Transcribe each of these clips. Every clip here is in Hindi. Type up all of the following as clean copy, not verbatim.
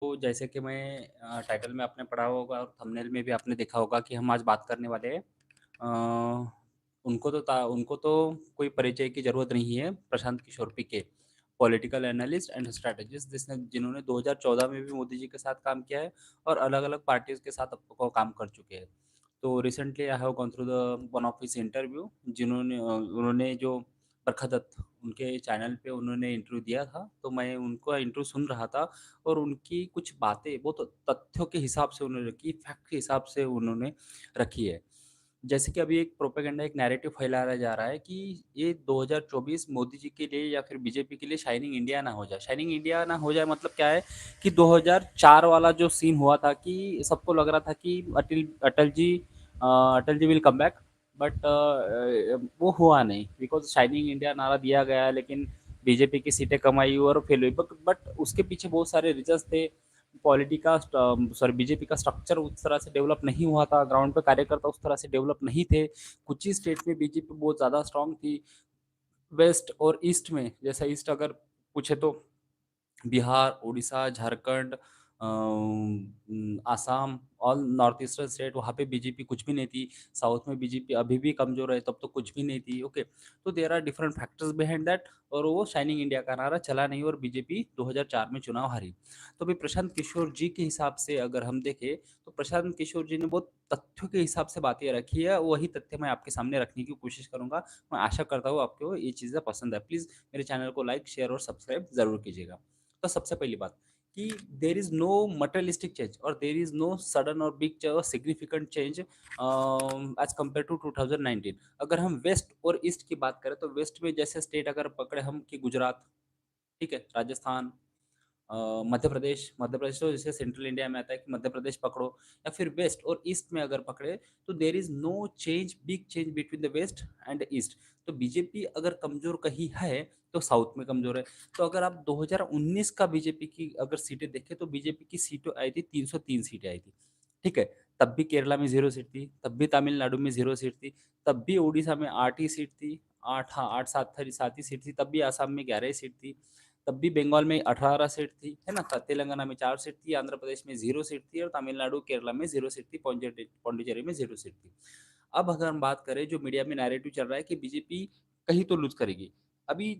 तो जैसे कि मैं टाइटल में आपने पढ़ा होगा और थंबनेल में भी आपने देखा होगा कि हम आज बात करने वाले हैं उनको तो कोई परिचय की ज़रूरत नहीं है, प्रशांत किशोर पीके, पॉलिटिकल एनालिस्ट एंड स्ट्रैटेजिस्ट जिन्होंने 2014 में भी मोदी जी के साथ काम किया है और अलग-अलग पार्टीज़ के साथ अब तक वो काम कर चुके हैं। तो recently I have gone through the one of his interview उन्होंने जो बरखा दत्त उनके चैनल पे उन्होंने इंटरव्यू दिया था, तो मैं उनका इंटरव्यू सुन रहा था और उनकी कुछ बातें बहुत तथ्यों के हिसाब से उन्होंने रखी, फैक्ट के हिसाब से उन्होंने रखी है। जैसे कि अभी एक प्रोपेगेंडा, एक नैरेटिव फैलाया जा रहा है कि ये 2024 मोदी जी के लिए या फिर बीजेपी के लिए शाइनिंग इंडिया ना हो जाए। शाइनिंग इंडिया ना हो जाए मतलब क्या है कि 2004 वाला जो सीन हुआ था कि सबको लग रहा था कि Atal ji will come back, but वो हुआ नहीं बिकॉज़ शाइनिंग इंडिया नारा दिया गया लेकिन बीजेपी की सीटें कम आई और फेल हुई। बट उसके पीछे बहुत सारे रीज़न्स थे। बीजेपी का स्ट्रक्चर उस तरह से डेवलप नहीं हुआ था, ग्राउंड पे कार्यकर्ता उस तरह से डेवलप नहीं थे। कुछ ही स्टेट में बीजेपी बहुत ज़्यादा स्ट्रॉन्ग थी। वेस्ट और ईस्ट में, जैसे ईस्ट अगर पूछे तो Bihar, Orissa, Jharkhand, Assam, all north eastern state, वहाँ पे बीजेपी कुछ भी नहीं थी। साउथ में बीजेपी अभी भी कमज़ोर है, तब तो कुछ भी नहीं थी, ओके। तो there are different factors behind that और वो शाइनिंग इंडिया का नारा चला नहीं और बीजेपी 2004 में चुनाव हारी। तो अभी प्रशांत किशोर जी के हिसाब से अगर हम देखें, तो प्रशांत किशोर जी ने बहुत तथ्यों के हिसाब से बातें रखी है, वही तथ्य मैं आपके सामने रखने की कोशिश करूँगा। मैं आशा करता हूँ आपको ये चीज़ें पसंद है। प्लीज़ मेरे चैनल को लाइक, शेयर और सब्सक्राइब ज़रूर कीजिएगा। तो सबसे पहली बात कि there is no materialistic change और देयर इज़ नो सडन और big significant change as compared to 2019। अगर हम वेस्ट और ईस्ट की बात करें, तो वेस्ट में जैसे स्टेट अगर पकड़े हम कि गुजरात, ठीक है, राजस्थान, मध्य प्रदेश तो जैसे सेंट्रल इंडिया में आता है कि मध्य प्रदेश पकड़ो, या फिर वेस्ट और ईस्ट में अगर पकड़े, तो there is no change, big change between the west and east. तो बीजेपी अगर कमजोर कहीं है तो साउथ में कमजोर है। तो अगर आप 2019 का बीजेपी की अगर सीटें देखें, तो बीजेपी की सीटें आई थी, 303 सीटें आई थी, ठीक है। तब भी केरला में जीरो सीट थी, तब भी तमिलनाडु में जीरो सीट थी, तब भी उड़ीसा में 8 ही सीट थी, 8, हाँ 8 7 ही सीट थी, तब भी आसाम में 11 ही सीट थी, तब भी बंगाल में 18 सीट थी, है ना? तेलंगाना में 4 सीट थी, आंध्र प्रदेश में 0 सीट थी और तमिलनाडु, केरला में 0 सीट थी, पौंडीचेरी में 0 सीट थी। अब अगर हम बात करें, जो मीडिया में नैरेटिव चल रहा है कि बीजेपी कहीं तो लूज़ करेगी। अभी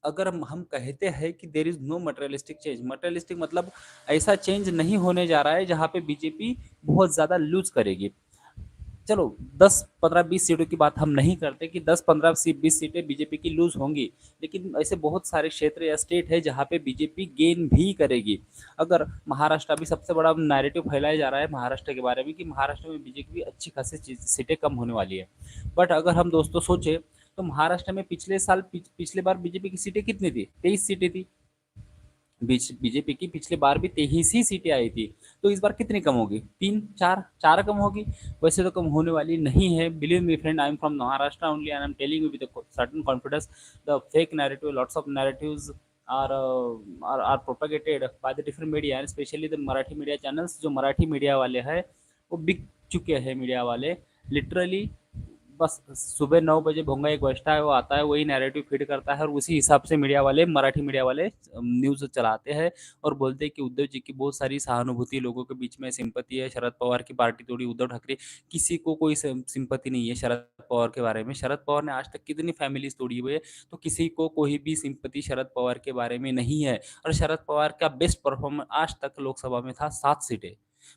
अगर हम कहते हैं कि there is no materialistic change, materialistic मतलब ऐसा चेंज नहीं होने जा रहा है जहाँ पे बीजेपी बहुत ज़्यादा लूज़ करेगी। चलो 10, 15, 20 सीटों की बात हम नहीं करते कि 10, 15 20 सीटें बीजेपी की लूज होंगी, लेकिन ऐसे बहुत सारे क्षेत्र या स्टेट है जहाँ पे बीजेपी गेन भी करेगी। अगर महाराष्ट्र, अभी सबसे बड़ा नैरेटिव फैलाया जा रहा है महाराष्ट्र के बारे में कि महाराष्ट्र में बीजेपी अच्छी खासी सीटें कम होने वाली है। बट अगर हम दोस्तों सोचे, तो महाराष्ट्र में पिछले बार बीजेपी की सीटें कितनी थी? 23 सीटें थी। बीजेपी की पिछले बार भी 23 ही सीटें आई थी, तो इस बार कितनी कम होगी? 3, 4, 4 कम होगी। वैसे तो कम होने वाली नहीं है। Believe me friend, I am from Maharashtra only and I am telling you with certain confidence, the fake narrative, lots of narratives are propagated by the different media and specially the Marathi media channels. जो मराठी मीडिया वाले हैं वो बिक चुके हैं, मीडिया वाले लिटरली। बस सुबह 9 बजे भोंगा एक बजता है, वो आता है, वही नैरेटिव फीड करता है और उसी हिसाब से मीडिया वाले, मराठी मीडिया वाले न्यूज़ चलाते हैं और बोलते हैं कि उद्धव जी की बहुत सारी सहानुभूति, लोगों के बीच में सिंपैथी है, शरद पवार की पार्टी तोड़ी उद्धव ठाकरे। किसी को कोई सिंपैथी नहीं है शरद पवार के बारे में। शरद पवार ने आज तक कितनी फैमिलीज़ तोड़ी हुई है, तो किसी को कोई भी सिंपैथी शरद पवार के बारे में नहीं है। और शरद पवार का बेस्ट परफॉर्मेंस आज तक लोकसभा में था 7 सीटें।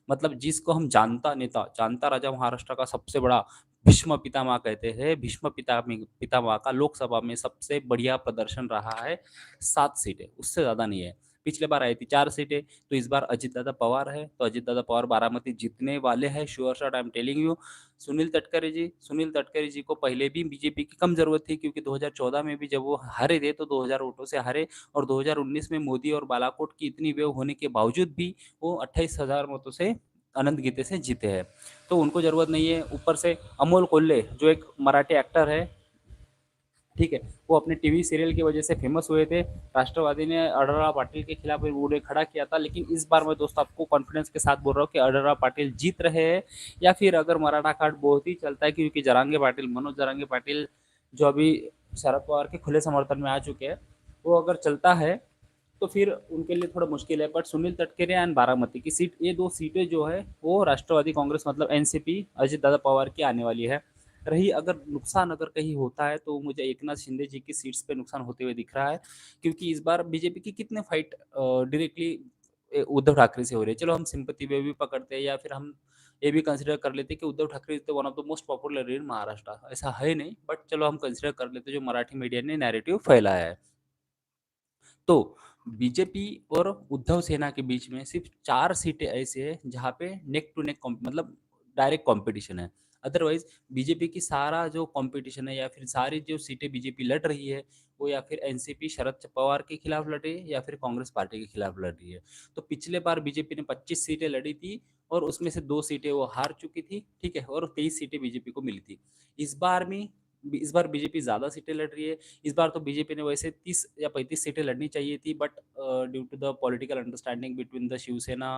मतलब जिसको हम जानता नेता, जानता राजा, महाराष्ट्र का सबसे बड़ा भीष्म पितामह कहते हैं, भीष्म पितामह का लोकसभा में सबसे बढ़िया प्रदर्शन रहा है, 7 सीटें, उससे ज़्यादा नहीं है। पिछले बार आई थी 4 सीटें, तो इस बार अजित दादा पवार है, तो अजित दादा पवार बारामती जीतने वाले हैं, sure shot I am telling you. Sunil Tatkare ji को पहले भी बीजेपी की कम ज़रूरत थी, क्योंकि 2014 में भी जब वो हारे थे, तो 2000 वोटों से हारे और 2019 में मोदी और बालाकोट की इतनी वेव होने के बावजूद भी वो 28,000 वोटों से अनंत गीते से जीते हैं। तो उनको ज़रूरत नहीं है। ऊपर से अमोल कोल्हे जो एक मराठी एक्टर है, ठीक है, वो अपने टीवी सीरियल की वजह से फेमस हुए थे। राष्ट्रवादी ने अडरा पाटिल के खिलाफ उन्हें खड़ा किया था, लेकिन इस बार मैं दोस्त आपको कॉन्फिडेंस के साथ बोल रहा हूँ कि अडरा पाटिल जीत रहे हैं। या फिर अगर मराठा कार्ड बहुत ही चलता है, क्योंकि मनोज जरांगे पाटिल, जो अभी शरद पवार के खुले समर्थन में आ चुके हैं, वो अगर चलता है तो फिर उनके लिए थोड़ा मुश्किल है। बट सुनील तटकरे एंड बारामती की सीट, ये 2 सीटें जो है वो राष्ट्रवादी कांग्रेस मतलब एनसीपी अजित दादा पवार की आने वाली है। रही अगर नुकसान अगर कहीं होता है तो मुझे एकनाथ शिंदे जी की सीट्स पे नुकसान होते हुए दिख रहा है, क्योंकि इस बार बीजेपी की कितने फाइट डायरेक्टली उद्धव ठाकरे से हो रही है। चलो हम सिंपैथी वे भी पकड़ते हैं, या फिर हम ये भी कंसीडर कर लेते हैं कि Uddhav Thackeray is one of the most popular in Maharashtra. ऐसा है नहीं, बट चलो हम कंसीडर कर लेते हैं जो मराठी मीडिया ने नैरेटिव फैलाया है। तो बीजेपी और उद्धव सेना के बीच में सिर्फ 4 सीटें ऐसे हैं जहाँ पे नेक टू नेक मतलब डायरेक्ट कंपटीशन है। अदरवाइज बीजेपी की सारा जो कंपटीशन है या फिर सारी जो सीटें बीजेपी लड़ रही है, वो या फिर एनसीपी शरद पवार के खिलाफ लड़ रही है या फिर कांग्रेस पार्टी के खिलाफ लड़ रही है। तो पिछले बार बीजेपी ने 25 सीटें लड़ी थी और उसमें से 2 सीटें वो हार चुकी थी, ठीक है, और 23 सीटें बीजेपी को मिली थी। इस बार में इस बार बीजेपी ज़्यादा सीटें लड़ रही है। इस बार तो बीजेपी ने वैसे 30 या 35 सीटें लड़नी चाहिए थी, but due to the political understanding between the Shiv Sena,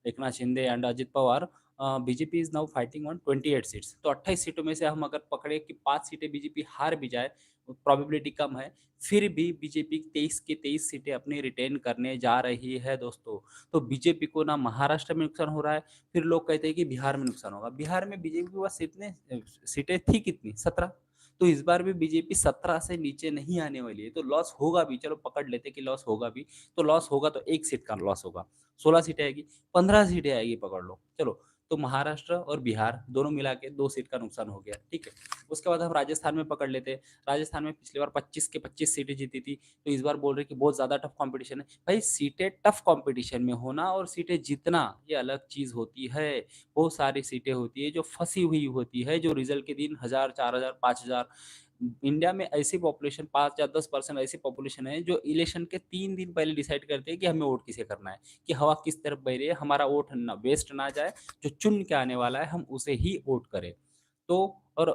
Eknath Shinde and Ajit Pawar, BJP is now fighting on 28 seats. तो 28 सीटों में से हम अगर पकड़े कि 5 सीटें बीजेपी हार भी जाए, प्रोबेबिलिटी कम है, फिर भी बीजेपी 23 की 23 सीटें अपनी रिटेन करने जा रही है दोस्तों। तो बीजेपी को ना महाराष्ट्र में नुकसान हो रहा है, फिर लोग कहते हैं कि बिहार में नुकसान होगा। बिहार में बीजेपी के पास सीटें थी कितनी, 17। तो इस बार भी बीजेपी 17 से नीचे नहीं आने वाली है, तो लॉस होगा भी। चलो पकड़ लेते कि लॉस होगा भी, तो लॉस होगा तो 1 सीट का लॉस होगा। 16 सीटें आएगी, 15 सीटें आएगी पकड़ लो। चलो, तो महाराष्ट्र और बिहार दोनों मिला के 2 सीट का नुकसान हो गया, ठीक है। उसके बाद हम राजस्थान में पकड़ लेते हैं। राजस्थान में पिछली बार 25 के 25 सीटें जीती थी, तो इस बार बोल रहे कि बहुत ज़्यादा टफ कॉम्पिटिशन है। भाई सीटें टफ कॉम्पिटिशन में होना और सीटें जीतना ये अलग चीज़ होती है। बहुत सारी सीटें होती है जो फंसी हुई होती है, जो रिजल्ट के दिन 1000, 4000, 5000। इंडिया में ऐसी पॉपुलेशन 5 या 10% ऐसी पॉपुलेशन है जो इलेक्शन के 3 दिन पहले डिसाइड करते हैं कि हमें वोट किसे करना है, कि हवा किस तरफ बह रही है, हमारा वोट ना वेस्ट ना जाए, जो चुन के आने वाला है हम उसे ही वोट करें। तो और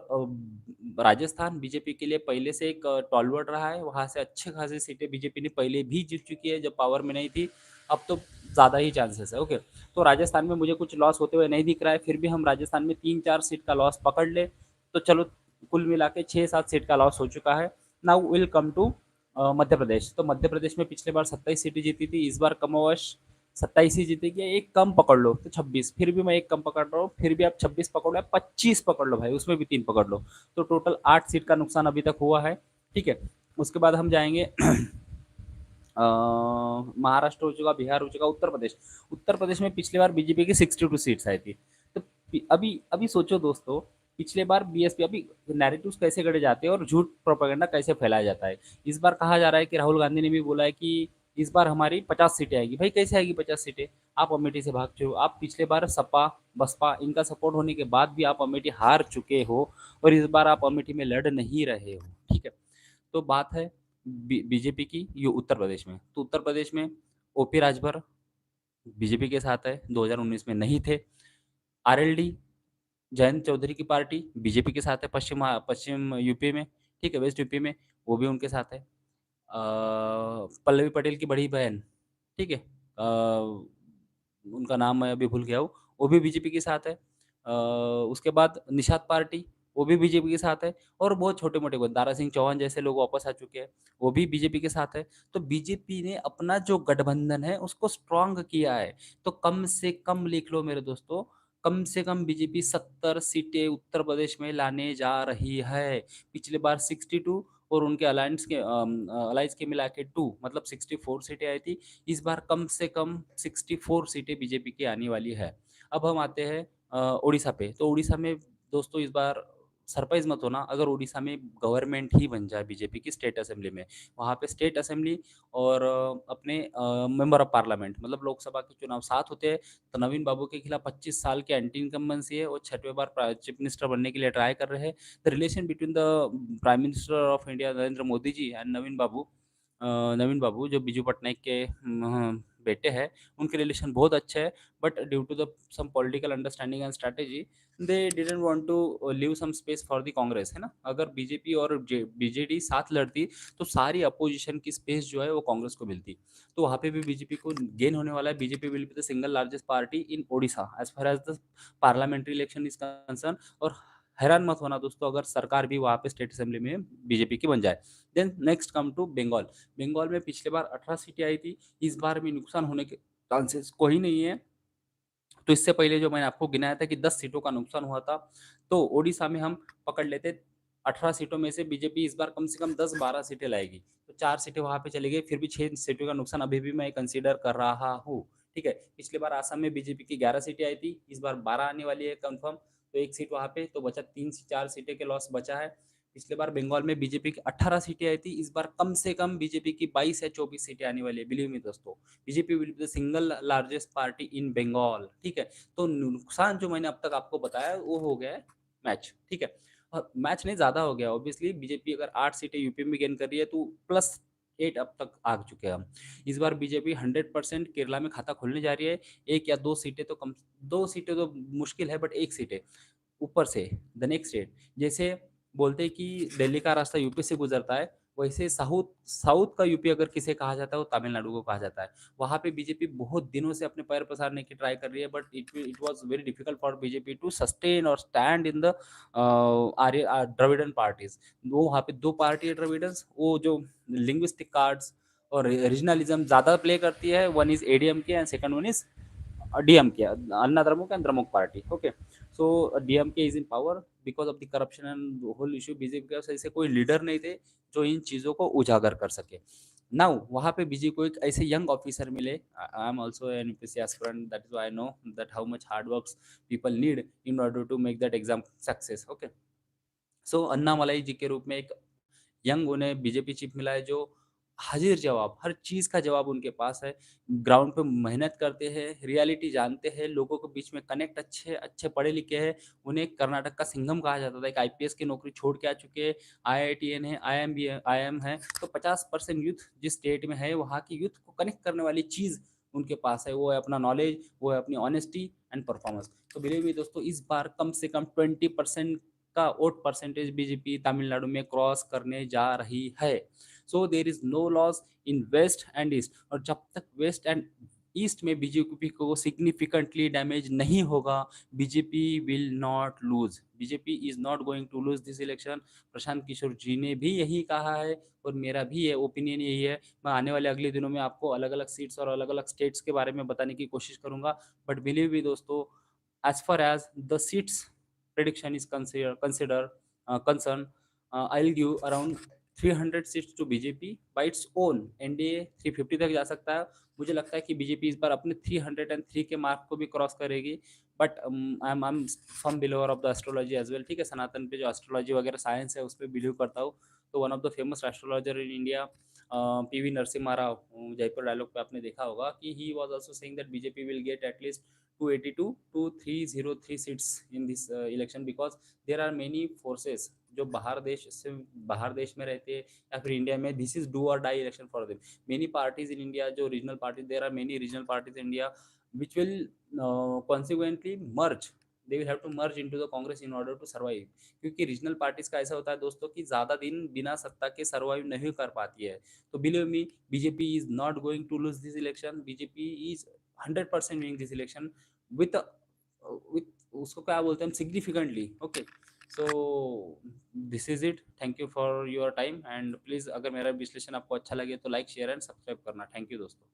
राजस्थान बीजेपी के लिए पहले से एक टॉलवर्ड रहा है, वहाँ से अच्छे खासी सीटें बीजेपी ने पहले भी जीत चुकी है जब पावर में नहीं थी। अब तो ज़्यादा ही चांसेस है, ओके। तो राजस्थान में मुझे कुछ लॉस होते हुए नहीं दिख रहा है, फिर भी हम राजस्थान में 3-4 सीट का लॉस पकड़ ले तो चलो, कुल मिला के 6-7 सीट का लॉस हो चुका है। Now will come to Madhya Pradesh. तो मध्य प्रदेश में पिछले बार 27 सीटें जीती थी, इस बार कमोवश 27 ही जीतेगी, एक कम पकड़ लो तो 26, फिर भी मैं एक कम पकड़ रहा हूँ, फिर भी आप 26 पकड़ लो, 25 पकड़ लो भाई, उसमें भी 3 पकड़ लो, तो टोटल 8 सीट का नुकसान अभी तक हुआ है, ठीक है। उसके बाद हम जाएंगे महाराष्ट्र हो चुका, बिहार हो चुका, उत्तर प्रदेश। उत्तर प्रदेश में पिछली बार बीजेपी की 62 सीट्स आई थी। तो अभी अभी सोचो दोस्तों, पिछले बार बीएसपी, अभी नैरेटिव्स कैसे गढ़े जाते हैं और झूठ प्रोपेगेंडा कैसे फैलाया जाता है। इस बार कहा जा रहा है कि राहुल गांधी ने भी बोला है कि इस बार हमारी 50 सीटें आएगी। भाई कैसे आएगी 50 सीटें? आप अमेठी से भाग चुके हो, आप पिछले बार सपा बसपा इनका सपोर्ट होने के बाद भी आप अमेठी हार चुके हो, और इस बार आप अमेठी में लड़ नहीं रहे हो, ठीक है। तो बात है बीजेपी की, ये उत्तर प्रदेश में। तो उत्तर प्रदेश में ओपी राजभर बीजेपी के साथ है, 2019 में नहीं थे। आरएलडी जयंत चौधरी की पार्टी बीजेपी के साथ है, पश्चिम यूपी में, ठीक है, वेस्ट यूपी में, वो भी उनके साथ है। पल्लवी पटेल की बड़ी बहन, ठीक है, उनका नाम मैं अभी भूल गया हूँ, वो भी बीजेपी के साथ है। उसके बाद निषाद पार्टी, वो भी बीजेपी के साथ है। और बहुत छोटे मोटे दारा सिंह चौहान जैसे लोग वापस आ चुके हैं, वो भी बीजेपी के साथ है। तो बीजेपी ने अपना जो गठबंधन है उसको स्ट्रांग किया है। तो कम से कम लिख लो मेरे दोस्तों, कम से कम बीजेपी 70 सीटें उत्तर प्रदेश में लाने जा रही है। पिछले बार 62 और उनके अलायंस के मिला के 2, मतलब 64 सीटें आई थी। इस बार कम से कम 64 सीटें बीजेपी की आने वाली है। अब हम आते हैं उड़ीसा पे। तो उड़ीसा में दोस्तों इस बार सरप्राइज मत होना अगर उड़ीसा में गवर्नमेंट ही बन जाए बीजेपी की स्टेट असेंबली में। वहाँ पे स्टेट असेंबली और अपने मेंबर ऑफ पार्लियामेंट, मतलब लोकसभा के चुनाव साथ होते हैं। तो नवीन बाबू के खिलाफ 25 साल के एंटी इनकम्बेंसी है, वो 6वें बार चीफ मिनिस्टर बनने के लिए ट्राई कर रहे हैं। The relation between the prime minister of India Narendra Modi ji and Naveen Babu जो बीजू पटनायक के बेटे हैं, उनके रिलेशन बहुत अच्छे हैं। But due to the some political understanding and strategy, they didn't want to leave some space for the Congress, है ना। अगर बीजेपी और बीजेडी साथ लड़ती तो सारी अपोजिशन की स्पेस जो है वो कांग्रेस को मिलती। तो वहाँ पे भी बीजेपी को गेन होने वाला है। BJP will be the single largest party in Odisha as far as the parliamentary election is concern. और हैरान मत होना दोस्तों अगर सरकार भी वहाँ पे स्टेट असेंबली में बीजेपी की बन जाए। Then next come to Bengal. Bengal में पिछले बार 18 सीटें आई थी, इस बार भी नुकसान होने के चांसेस कोई नहीं है। तो इससे पहले जो मैंने आपको गिनाया था कि 10 सीटों का नुकसान हुआ था, तो ओडिशा में हम पकड़ लेते 18 सीटों में से बीजेपी इस बार कम से कम 10-12 सीटें लाएगी। तो 4 सीटें वहाँ पे चली गई, फिर भी 6 सीटों का नुकसान अभी भी मैं कंसीडर कर रहा हूँ, ठीक है। पिछली बार असम में बीजेपी की 11 सीटें आई थी, इस बार 12 आने वाली है कन्फर्म, तो 1 सीट वहाँ पे तो बचा 3 से 4 सीटें के लॉस बचा है। पिछले बार बंगाल में बीजेपी की 18 सीटें आई थी, इस बार कम से कम बीजेपी की 22 या 24 सीटें आने वाली है, बिलीव मी दोस्तों। BJP will be the single largest party in Bengal, ठीक है। तो नुकसान जो मैंने अब तक आपको बताया वो हो गया है मैच, ठीक है। और मैच नहीं ज़्यादा हो गया, ऑब्वियसली बीजेपी अगर 8 सीटें यूपी में गेन कर रही है तो प्लस 8 अब तक आ चुके हैं हम। इस बार बीजेपी 100% केरला में खाता खोलने जा रही है। 1 या 2 सीटें तो कम, 2 सीटें तो मुश्किल है, बट 1 सीट है ऊपर से द नेक्स्ट स्टेट। जैसे बोलते हैं कि दिल्ली का रास्ता यूपी से गुजरता है, वैसे साउथ साउथ का यूपी अगर किसे कहा जाता है वो तमिलनाडु को कहा जाता है। वहाँ पे बीजेपी बहुत दिनों से अपने पैर पसारने की ट्राई कर रही है, but it was very difficult for BJP to sustain और स्टैंड इन द आर्य द्रविडन पार्टीज। वो वहाँ पे दो पार्टी है द्रविडन्स, वो जो लिंग्विस्टिक कार्ड्स और रीजनलिज्म ज़्यादा प्ले करती है। One is ADM K and second one is DMK, Anna Dramuk and Dramuk party. Okay, so DMK is in power because of the corruption and the whole issue। BJP के पास ऐसे कोई लीडर नहीं थे जो इन चीज़ों को उजागर कर सके। नाउ वहाँ पे बीजेपी को एक ऐसे यंग ऑफिसर मिले। I am also an UPSC aspirant, that is why I know that how much hard works people need in order to make that exam success. Okay, so Annamalai ji के रूप में एक यंग उन्हें बीजेपी चीफ मिला है जो हाजिर जवाब, हर चीज़ का जवाब उनके पास है। ग्राउंड पे मेहनत करते हैं, रियलिटी जानते हैं, लोगों के बीच में कनेक्ट अच्छे अच्छे पढ़े लिखे हैं। उन्हें कर्नाटक का सिंघम कहा जाता था। एक आईपीएस की नौकरी छोड़ के आ चुके हैं, आईआईटीएन है, आईएम भी है, आईएम है। तो 50% यूथ जिस स्टेट में है वहाँ की यूथ को कनेक्ट करने वाली चीज़ उनके पास है, वो है अपना नॉलेज, वो है अपनी ऑनेस्टी एंड परफॉर्मेंस। तो बिलीव मी दोस्तों, इस बार कम से कम 20% का वोट परसेंटेज बीजेपी तमिलनाडु में क्रॉस करने जा रही है। So there is no loss in west and east, और जब तक वेस्ट एंड ईस्ट में बीजेपी को सिग्निफिकेंटली डैमेज नहीं होगा, BJP will not lose. BJP is not going to lose this election. Prashant Kishor ji ने भी यही कहा है और मेरा भी ये ओपिनियन यही है। मैं आने वाले अगले दिनों में आपको अलग अलग सीट्स और अलग अलग स्टेट्स के बारे में बताने की कोशिश करूंगा। बट बिलीव भी दोस्तों, as far as the seats prediction is concerned, I'll give around 300 seats to BJP by its own। NDA 350 तक जा सकता है। मुझे लगता है कि बीजेपी इस बार अपने 303 के मार्क को भी क्रॉस करेगी। But I am firm believer of the astrology as well, ठीक है। सनातन पे जो एस्ट्रोलॉजी वगैरह साइंस है उस पर बिलीव करता हूँ। तो one of the famous astrologer in India, PV Narasimha Rao, Jaipur dialogue पे आपने देखा होगा कि he was also saying that BJP will get at least 282 to 303 seats in this election, because there are many forces जो बाहर देश में रहते हैं या फिर इंडिया में। This is do or die election for them. Many parties in India, जो regional parties, there are many regional parties in India which will consequentially merge, they will have to merge into the Congress in order to survive. क्योंकि रीजनल पार्टीज का ऐसा होता है दोस्तों कि ज्यादा दिन बिना सत्ता के सर्वाइव नहीं कर पाती है। तो believe me, BJP is not going to lose this election. BJP is 100% winning this election with with उसको क्या बोलते हैं हम, significantly. Okay, so this is it. Thank you for your time and please अगर मेरा विश्लेषण आपको अच्छा लगे तो लाइक शेयर एंड सब्सक्राइब करना। थैंक यू दोस्तों।